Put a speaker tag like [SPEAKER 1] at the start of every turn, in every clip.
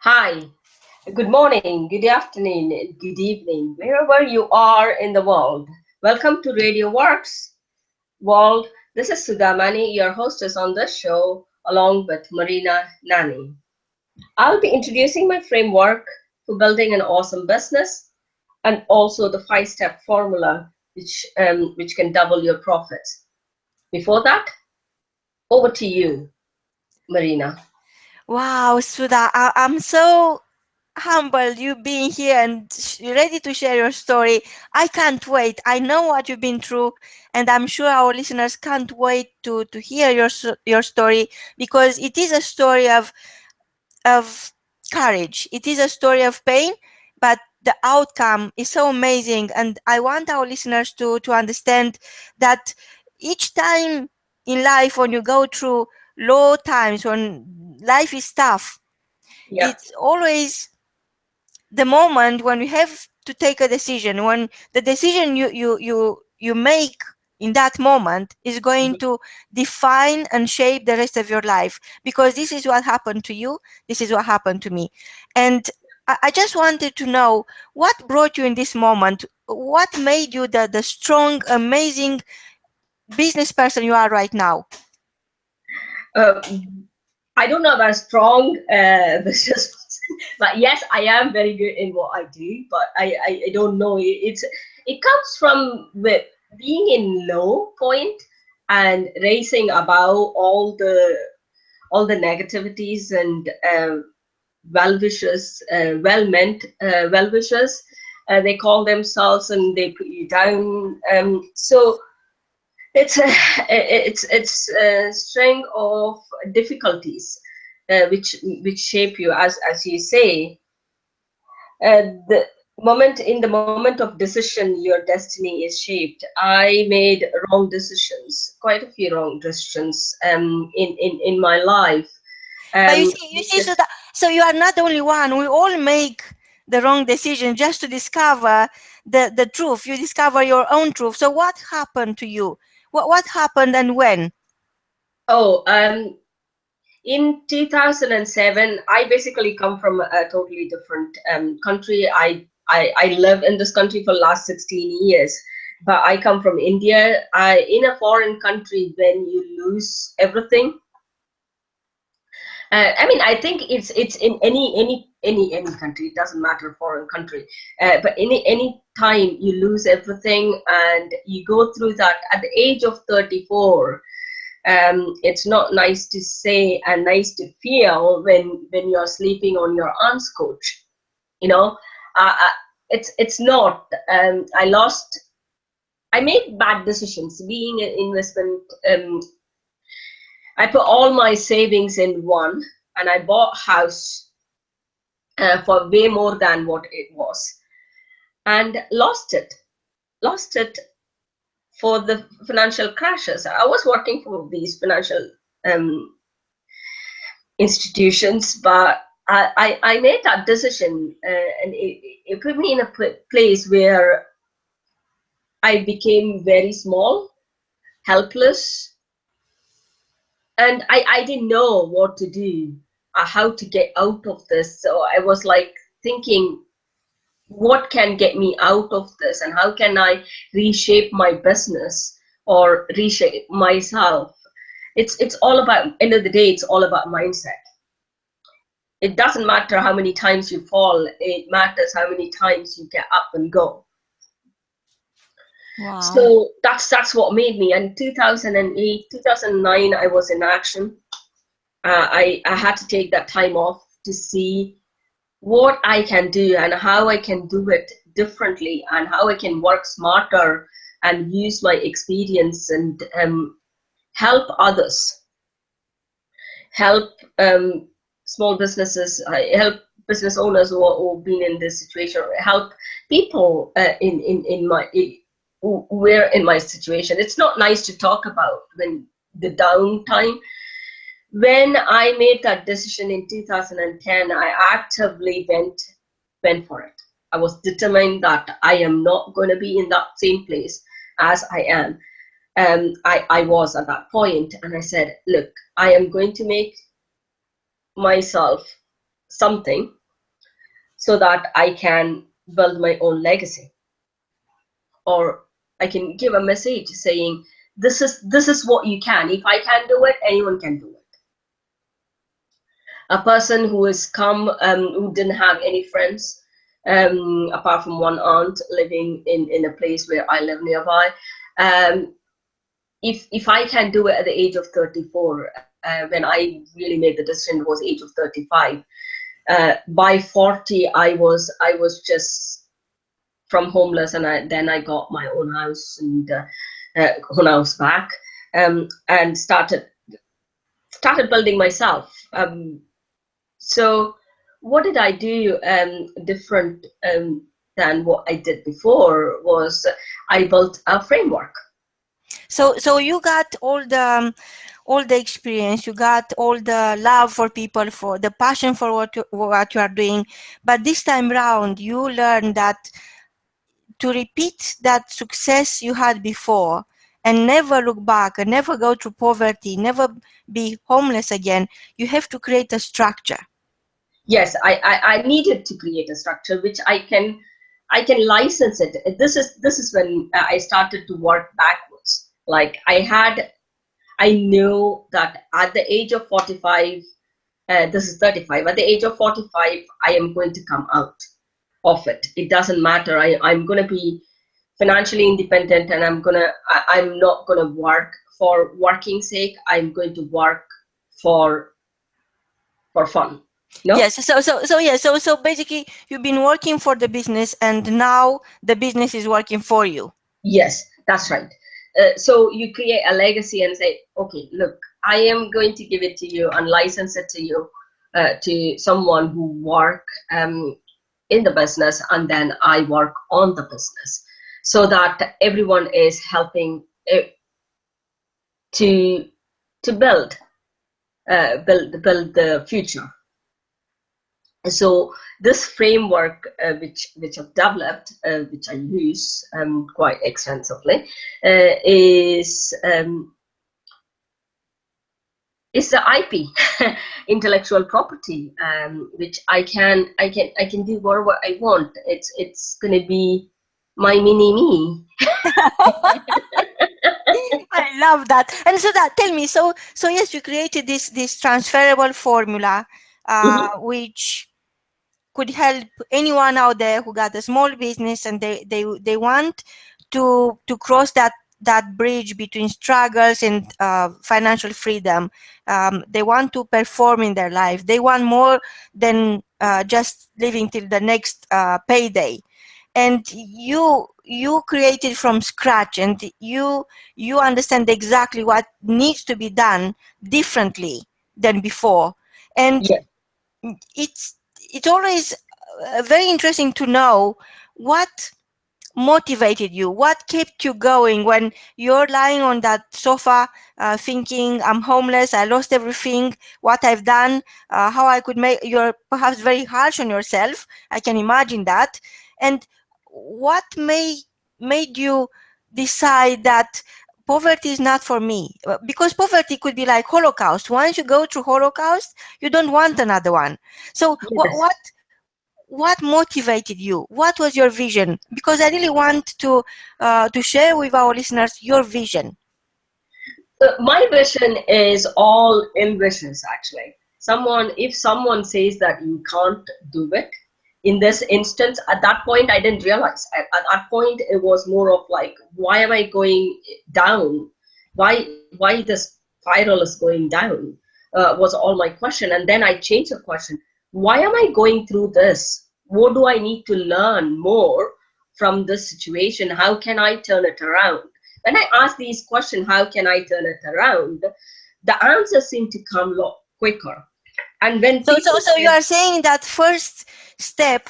[SPEAKER 1] Hi, good morning, good afternoon, and good evening, wherever you are in the world. Welcome to Radio Works World. This is Sudha Mani, your hostess on this show, along with Marina Nani. I'll be introducing my framework for building an awesome business and also the five-step formula which can double your profits. Before that, over to you, Marina.
[SPEAKER 2] Wow, Sudha, I'm so humbled you being here and ready to share your story. I can't wait. I know what you've been through, and I'm sure our listeners can't wait to hear your story because it is a story of courage. It is a story of pain, but the outcome is so amazing. And I want our listeners to understand that each time in life when you go through low times, when life is tough,
[SPEAKER 1] Yeah,
[SPEAKER 2] it's always the moment when you have to take a decision, when the decision you make in that moment is going to define and shape the rest of your life, because this is what happened to you, this is what happened to me. And I just wanted to know what brought you in this moment, what made you the strong, amazing business person you are right now.
[SPEAKER 1] uh, I don't know about strong business person, but yes, I am very good in what I do. But I don't know. It comes from with being in low point and raising above all the negativities and well wishers, well meant well wishers. They call themselves and they put you down. So it's a it's a string of difficulties which shape you, as you say. The moment of decision, your destiny is shaped. I made wrong decisions, quite a few wrong decisions, in my life.
[SPEAKER 2] But
[SPEAKER 1] Um,
[SPEAKER 2] you see, so that, so you are not the only one. We all make the wrong decision just to discover the truth. You discover your own truth. So what happened to you? What happened and when?
[SPEAKER 1] oh, in 2007, I basically come from a totally different country. I live in this country for the last 16 years, but I come from India. In a foreign country, when you lose everything, I mean, I think it's in any country. It doesn't matter foreign country, but any time you lose everything and you go through that at the age of 34. It's not nice to say and nice to feel when you're sleeping on your aunt's couch. You know, it's not. I made bad decisions. Being an investment, I put all my savings in one, and I bought a house for way more than what it was, and lost it. Lost it for the financial crashes. I was working for these financial um, institutions, but I made that decision, and it put me in a place where I became very small, helpless, and I didn't know what to do, how to get out of this. So I was like thinking, what can get me out of this, and how can I reshape my business or reshape myself? It's all about, end of the day, it's all about mindset. It doesn't matter how many times you fall, it matters how many times you get up and go.
[SPEAKER 2] Wow.
[SPEAKER 1] So that's what made me. And 2008, 2009, I was in action. I had to take that time off to see what I can do and how I can do it differently and how I can work smarter and use my experience and help others, help small businesses, help business owners who've been in this situation, help people in my who were in my situation. It's not nice to talk about when the downtime. When I made that decision in 2010, I actively went for it. I was determined that I am not going to be in that same place as I am. I was at that point, and I said, look, I am going to make myself something so that I can build my own legacy, or I can give a message saying this is what you can. If I can do it, anyone can do it. A person who has come, who didn't have any friends, apart from one aunt living in a place where I live nearby. If I can do it at the age of 34, when I really made the decision, was age of 35. By 40, I was just from homeless, and then I got my own house and own house back, and started building myself. So what did I do different than what I did before was I built a framework.
[SPEAKER 2] So you got all the experience, you got all the love for people, for the passion for what you are doing, but this time round you learned that to repeat that success you had before and never look back and never go through poverty, never be homeless again, you have to create a structure.
[SPEAKER 1] Yes, I needed to create a structure which I can license it. This is when I started to work backwards. Like I knew that at the age of 45, this is 35. At the age of 45, I am going to come out of it. It doesn't matter. I'm going to be financially independent, and I'm not going to work for working sake. I'm going to work for fun. No?
[SPEAKER 2] Yes, so basically you've been working for the business and now the business is working for you.
[SPEAKER 1] Yes, that's right. So you create a legacy and say, okay, look, I am going to give it to you and license it to you, to someone who work in the business, and then I work on the business, so that everyone is helping to build the future. So this framework, which I've developed, which I use quite extensively, is the IP, intellectual property, which I can do whatever I want. It's gonna be my mini me.
[SPEAKER 2] I love that. And so that, tell me, so yes, you created this transferable formula, which could help anyone out there who got a small business and they want to cross that bridge between struggles and financial freedom. They want to perform in their life. They want more than just living till the next payday. And you created from scratch, and you understand exactly what needs to be done differently than before. And
[SPEAKER 1] Yeah.
[SPEAKER 2] it's always very interesting to know what motivated you, what kept you going when you're lying on that sofa thinking, I'm homeless, I lost everything, what I've done, how I could make. You're perhaps very harsh on yourself, I can imagine that. And what made you decide that poverty is not for me? Because poverty could be like Holocaust. Once you go through Holocaust, you don't want another one. So
[SPEAKER 1] Yes.
[SPEAKER 2] what motivated you? What was your vision? Because I really want to share with our listeners your vision.
[SPEAKER 1] My vision is all in wishes, actually. If someone says that you can't do it, in this instance, at that point, I didn't realize. At that point, it was more of like, why am I going down? Why this spiral is going down? Was all my question. And then I changed the question. Why am I going through this? What do I need to learn more from this situation? How can I turn it around? When I ask these questions, how can I turn it around? The answers seem to come a lot quicker. And when
[SPEAKER 2] So you are saying that first step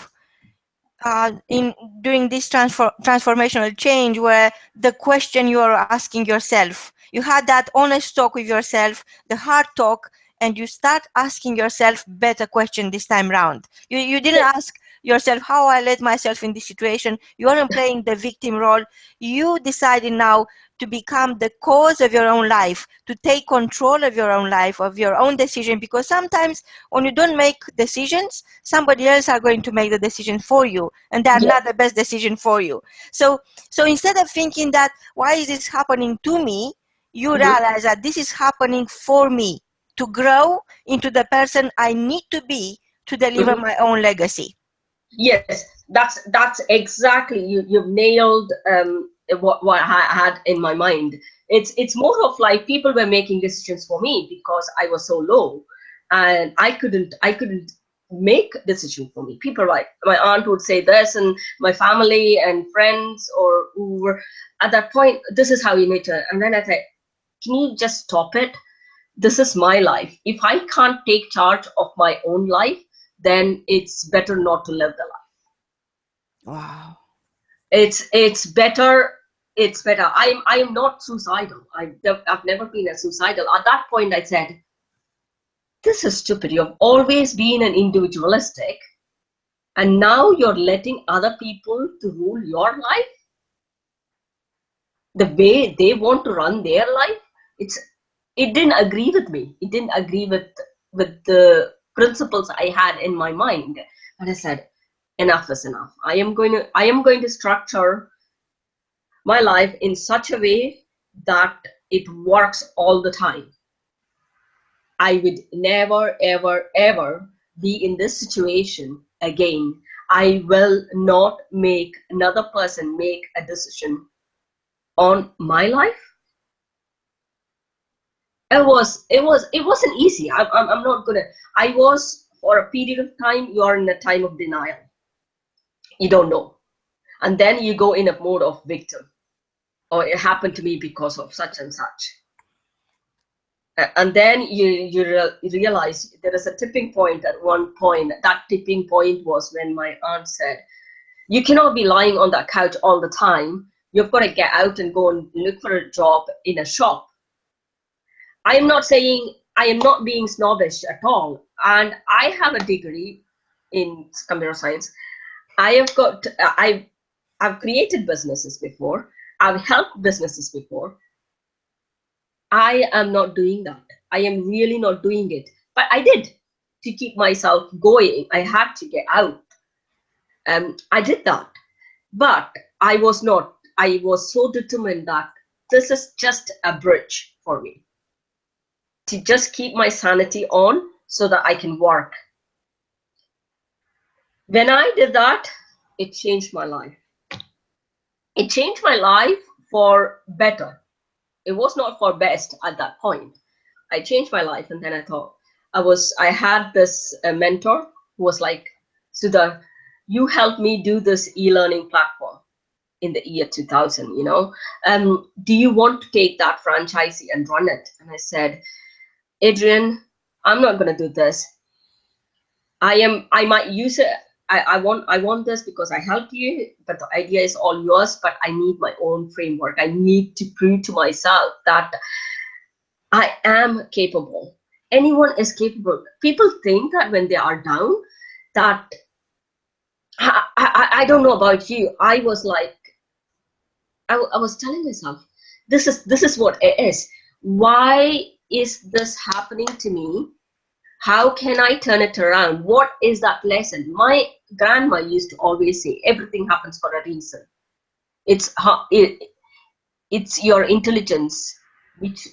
[SPEAKER 2] in doing this transformational change, where the question you are asking yourself, you had that honest talk with yourself, the hard talk, and you start asking yourself better question this time round. You didn't ask yourself, how I let myself in this situation. You aren't playing the victim role. You decided now to become the cause of your own life, to take control of your own life, of your own decision, because sometimes when you don't make decisions, somebody else are going to make the decision for you, and they are
[SPEAKER 1] Yeah.
[SPEAKER 2] not the best decision for you. So instead of thinking that, why is this happening to me, you realize that this is happening for me to grow into the person I need to be to deliver my own legacy.
[SPEAKER 1] Yes, that's exactly, you've nailed what I had in my mind. It's more of like people were making decisions for me because I was so low, and I couldn't make decision for me. People, like my aunt would say this, and my family and friends, or who were at that point, this is how you need to. And then I said, can you just stop it? This is my life. If I can't take charge of my own life, then it's better not to live the life.
[SPEAKER 2] Wow.
[SPEAKER 1] It's better. It's better. I am not suicidal. I've never been a suicidal. At that point, I said, this is stupid. You've always been an individualistic, and now you're letting other people to rule your life the way they want to run their life. It didn't agree with me. It didn't agree with the principles I had in my mind. And I said, enough is enough. I am going to structure my life in such a way that it works all the time. I would never, ever, ever be in this situation again. I will not make another person make a decision on my life. It wasn't easy. I'm not gonna. I was, for a period of time, you are in a time of denial. You don't know, and then you go in a mode of victim. Or it happened to me because of such and such. And then you realize there is a tipping point at one point. That tipping point was when my aunt said, you cannot be lying on that couch all the time. You've got to get out and go and look for a job in a shop. I am not saying, I am not being snobbish at all. And I have a degree in computer science. I've created businesses before. I've helped businesses before. I am not doing that. I am really not doing it. But I did, to keep myself going. I had to get out. I did that. But I was not. I was so determined that this is just a bridge for me to just keep my sanity on so that I can work. When I did that, it changed my life. It changed my life for better. It was not for best at that point. I changed my life, and then I thought, I had this mentor who was like, Sudha, you helped me do this e-learning platform in the year 2000, do you want to take that franchisee and run it? And I said, Adrian, I'm not going to do this. I might use it. I want this because I helped you, but the idea is all yours. But I need my own framework. I need to prove to myself that I am capable. Anyone is capable. People think that when they are down, that I don't know about you. I was like, I was telling myself, this is what it is. Why is this happening to me? How can I turn it around? What is that lesson? My grandma used to always say, everything happens for a reason. It's your intelligence, which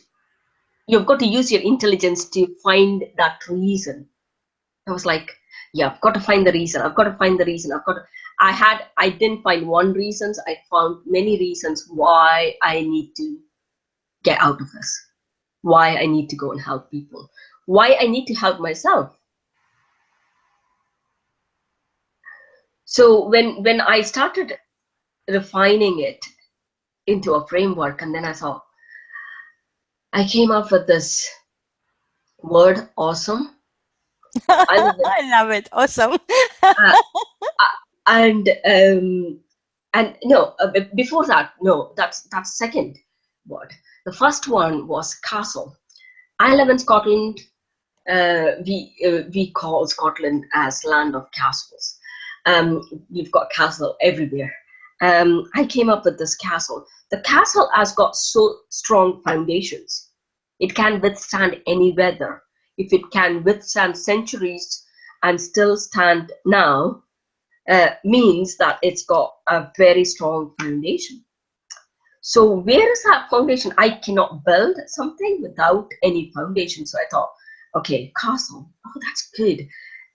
[SPEAKER 1] you've got to use your intelligence to find that reason. I was like, yeah, I've got to find the reason. I've got to find the reason. I didn't find one reason. I found many reasons why I need to get out of this, why I need to go and help people, why I need to help myself. So when I started refining it into a framework, and then I came up with this word, awesome.
[SPEAKER 2] I love it. Awesome.
[SPEAKER 1] uh, and no, before that, no, that's second word. The first one was castle. I live in Scotland. We call Scotland as land of castles, You've got castle everywhere. I came up with this castle. The castle has got so strong foundations. It can withstand any weather. If it can withstand centuries and still stand now, means that it's got a very strong foundation. So where is that foundation? I cannot build something without any foundation. So I thought, okay, castle. Oh, that's good.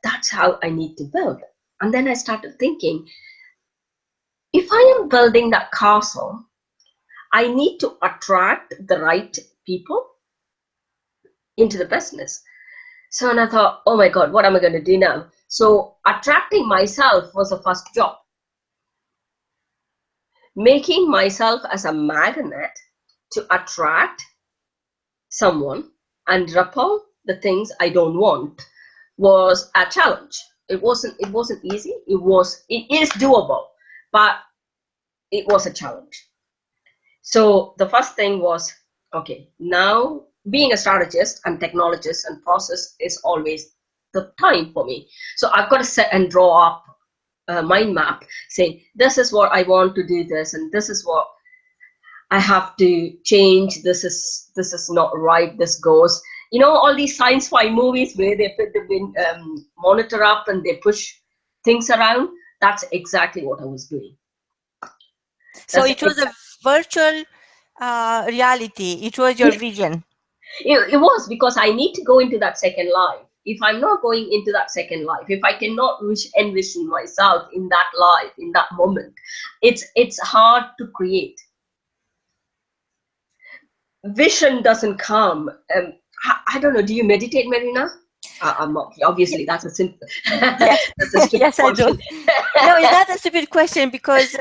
[SPEAKER 1] That's how I need to build. And then I started thinking, if I am building that castle, I need to attract the right people into the business. So and I thought, oh my God, what am I going to do now? So attracting myself was the first job. Making myself as a magnet to attract someone and repel the things I don't want was a challenge. It wasn't easy. It is doable, but it was a challenge. So the first thing was, okay, now being a strategist and technologist and process is always the time for me. So I've got to set and draw up a mind map saying, this is what I want to do this, and this is what I have to change. This is not right. This goes. You know, all these sci-fi movies where they put the monitor up and they push things around. That's exactly what I was doing.
[SPEAKER 2] So it was a virtual reality. It was your vision.
[SPEAKER 1] It was, because I need to go into that second life. If I'm not going into that second life, if I cannot envision myself in that life, in that moment, it's hard to create. Vision doesn't come. I don't know. Do you meditate, Marina? I'm not. Obviously, that's a simple.
[SPEAKER 2] Yes,
[SPEAKER 1] That's a stupid
[SPEAKER 2] yes, I
[SPEAKER 1] question.
[SPEAKER 2] do. No, it's not a stupid question, because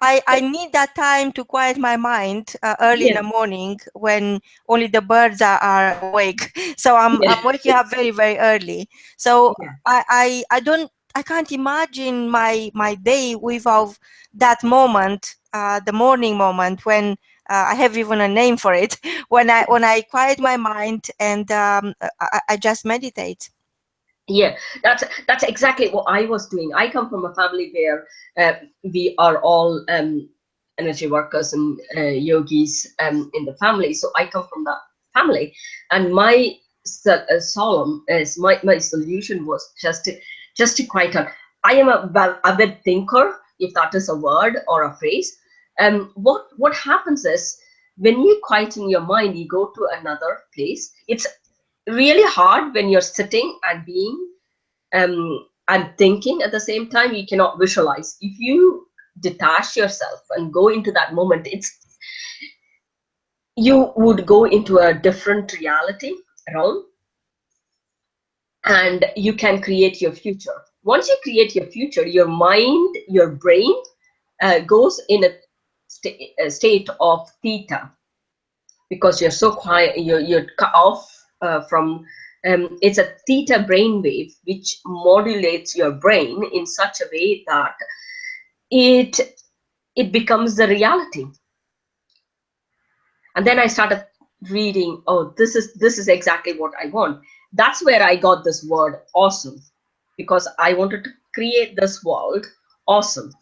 [SPEAKER 2] I need that time to quiet my mind early in the morning when only the birds are awake. So I'm waking up very, very early. So I can't imagine my day without that moment, the morning moment, when I have even a name for it, when I quiet my mind and I just meditate.
[SPEAKER 1] Yeah, that's exactly what I was doing. I come from a family where we are all energy workers and yogis in the family. So I come from that family, and my solemn is my solution was just to quiet down. I am a bit thinker, if that is a word or a phrase. What happens is, when you quieten your mind, you go to another place. It's really hard when you're sitting and being and thinking at the same time. You cannot visualize. If you detach yourself and go into that moment, you would go into a different reality realm, and you can create your future. Once you create your future, your mind, your brain goes in a state of theta, because you're so quiet. You're cut off from it's a theta brainwave, which modulates your brain in such a way that it becomes the reality. And then I started reading, oh, this is exactly what I want. That's where I got this word awesome, because I wanted to create this world awesome.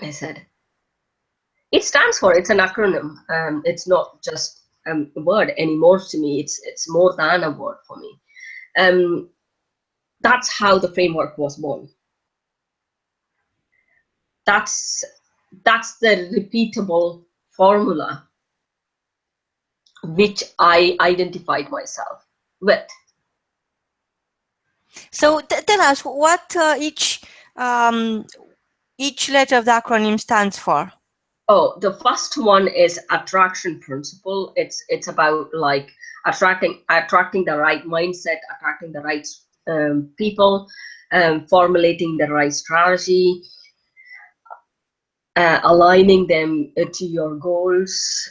[SPEAKER 1] I said, it stands for, it's an acronym. It's not just a word anymore to me. It's more than a word for me. That's how the framework was born. That's the repeatable formula which I identified myself with.
[SPEAKER 2] So tell us what each letter of the acronym stands for.
[SPEAKER 1] Oh, the first one is attraction principle. It's about like attracting the right mindset, attracting the right people, formulating the right strategy, aligning them to your goals,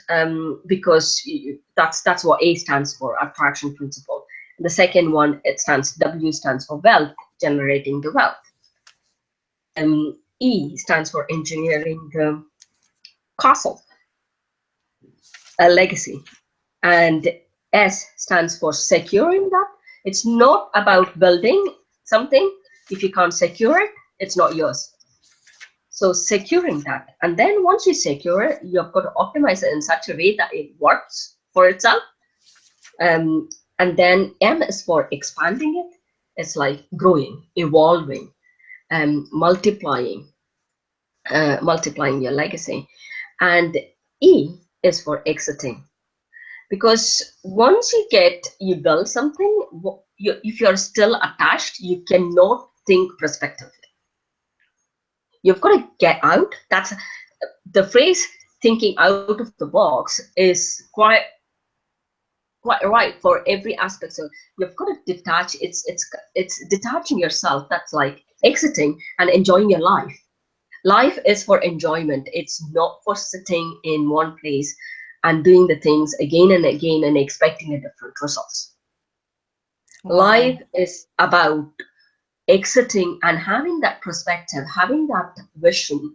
[SPEAKER 1] because that's what A stands for, attraction principle. The second one, W stands for wealth, generating the wealth. E stands for engineering the castle, a legacy. And S stands for securing that. It's not about building something if you can't secure it. It's not yours. So securing that, and then once you secure it, you've got to optimize it in such a way that it works for itself. And then M is for expanding it. It's like growing, evolving, multiplying, multiplying your legacy. And E is for exiting. Because once you build something, if you're still attached, you cannot think prospectively. You've got to get out. That's the phrase thinking out of the box is quite right for every aspect. So you've got to detach. It's detaching yourself. That's like exiting and enjoying your life. Life is for enjoyment. It's not for sitting in one place and doing the things again and again and expecting a different results.
[SPEAKER 2] Wow.
[SPEAKER 1] Life is about exiting and having that perspective, having that vision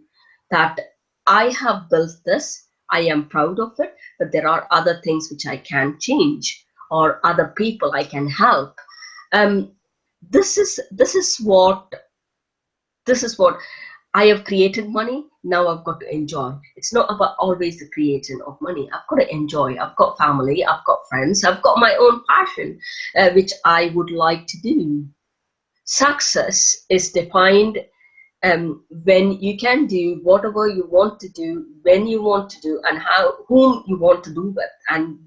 [SPEAKER 1] that I have built this, I am proud of it, but there are other things which I can change or other people I can help. This is what I have created money. Now I've got to enjoy. It's not about always the creation of money. I've got to enjoy. I've got family. I've got friends. I've got my own passion, which I would like to do. Success is defined when you can do whatever you want to do, when you want to do, and whom you want to do with. And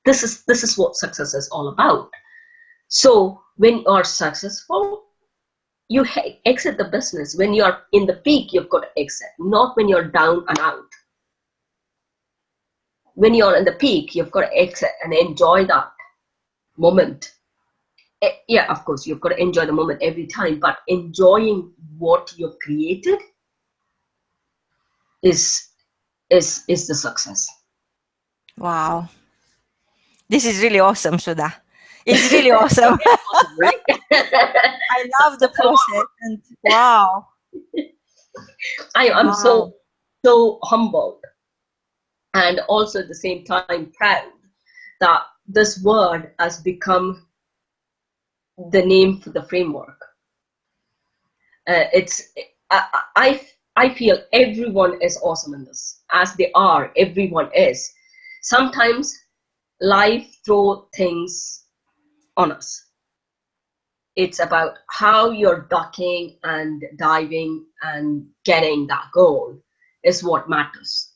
[SPEAKER 1] this is what success is all about. So when you are successful, you exit the business. When you are in the peak, you've got to exit, not when you're down and out. When you're in the peak, you've got to exit and enjoy that moment. Yeah, of course, you've got to enjoy the moment every time, but enjoying what you've created is the success.
[SPEAKER 2] Wow. This is really awesome, Sudha. It's really awesome.
[SPEAKER 1] Awesome, right?
[SPEAKER 2] I love the process, and wow.
[SPEAKER 1] I'm so humbled and also at the same time proud that this word has become the name for the framework. I feel everyone is awesome in this, as they are. Everyone is. Sometimes life throw things on us. It's about how you're ducking and diving and getting that goal is what matters.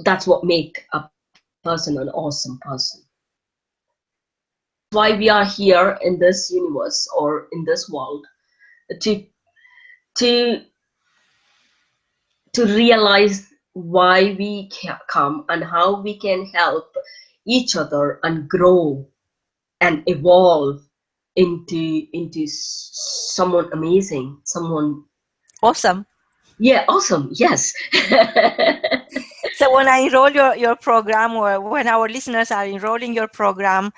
[SPEAKER 1] That's what make a person an awesome person. Why we are here in this universe or in this world, to to realize why we come and how we can help each other and grow and evolve into someone amazing, someone
[SPEAKER 2] Awesome.
[SPEAKER 1] Yeah, awesome. Yes.
[SPEAKER 2] So when I enroll your program, or when our listeners are enrolling your program,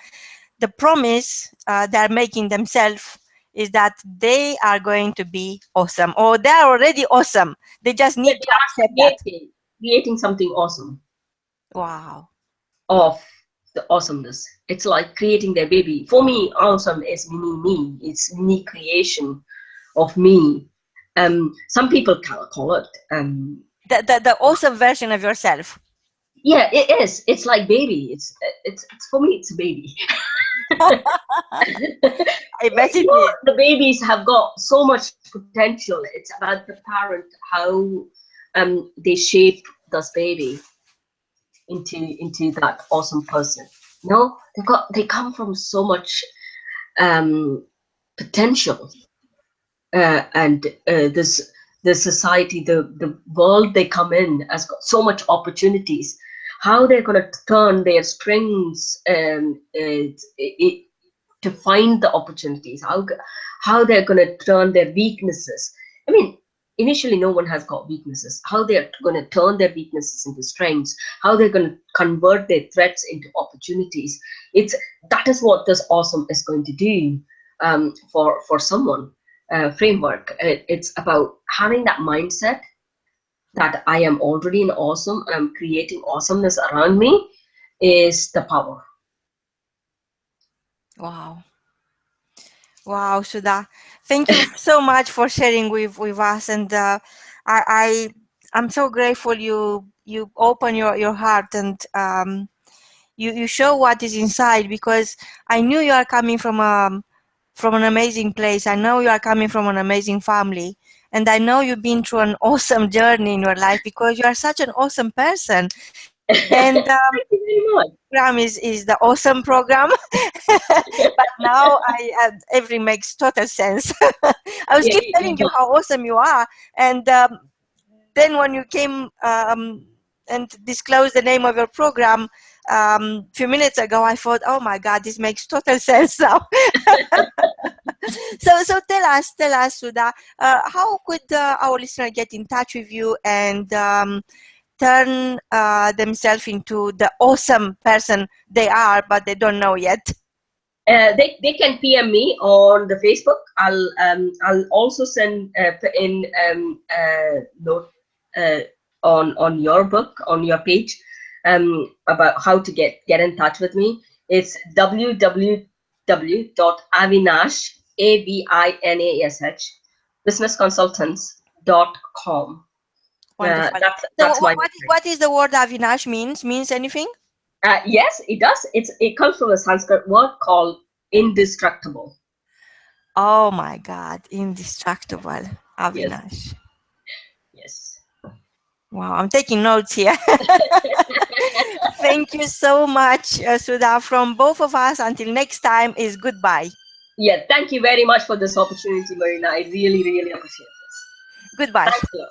[SPEAKER 2] the promise they're making themselves is that they are going to be awesome, or they are already awesome. They just need to accept that.
[SPEAKER 1] Creating something awesome
[SPEAKER 2] Wow.
[SPEAKER 1] of the awesomeness. It's like creating their baby. For me, awesome is me. It's mini creation of me. Some people call it
[SPEAKER 2] The awesome version of yourself.
[SPEAKER 1] yeah, it is. It's like baby. It's for me. It's a baby.
[SPEAKER 2] I bet it is.
[SPEAKER 1] The babies have got so much potential. It's about the parent, how they shape this baby into that awesome person. No, they come from so much potential, and the society, the world they come in has got so much opportunities. How they're going to turn their strengths to find the opportunities, how they're going to turn their weaknesses. I mean, initially no one has got weaknesses. How they're going to turn their weaknesses into strengths, how they're going to convert their threats into opportunities. That is what this awesome is going to do for someone. Framework. It's about having that mindset that I am already an awesome, I'm creating awesomeness around me is the power.
[SPEAKER 2] Wow. Wow, Sudha, thank you so much for sharing with us, and I'm so grateful you open your heart and you show what is inside, because I knew you are coming from an amazing place. I know you are coming from an amazing family, and I know you've been through an awesome journey in your life, because you are such an awesome person. And
[SPEAKER 1] Thank you very much.
[SPEAKER 2] program is the awesome program. But now everything makes total sense. I was
[SPEAKER 1] Yeah,
[SPEAKER 2] keep
[SPEAKER 1] it
[SPEAKER 2] telling you
[SPEAKER 1] does.
[SPEAKER 2] how awesome you are, and then when you came and disclosed the name of your program few minutes ago, I thought, oh my God, this makes total sense now. So tell us, Sudha, how could our listener get in touch with you and turn themselves into the awesome person they are, but they don't know yet?
[SPEAKER 1] They can PM me on the Facebook. I'll also send in note uh, on your book, on your page, about how to get in touch with me. It's www.avinash, AVINASH, businessconsultants.com.
[SPEAKER 2] Wonderful. So
[SPEAKER 1] That's my website.
[SPEAKER 2] what is the word Avinash means anything?
[SPEAKER 1] Yes, it does. It comes from a Sanskrit word called indestructible.
[SPEAKER 2] Oh my God, indestructible,
[SPEAKER 1] Yes,
[SPEAKER 2] Avinash.
[SPEAKER 1] yes.
[SPEAKER 2] Wow, I'm taking notes here. Thank you so much, Sudha. From both of us, until next time, is goodbye.
[SPEAKER 1] Yeah, thank you very much for this opportunity, Marina. I really, really appreciate this.
[SPEAKER 2] Goodbye.
[SPEAKER 1] Thanks a lot.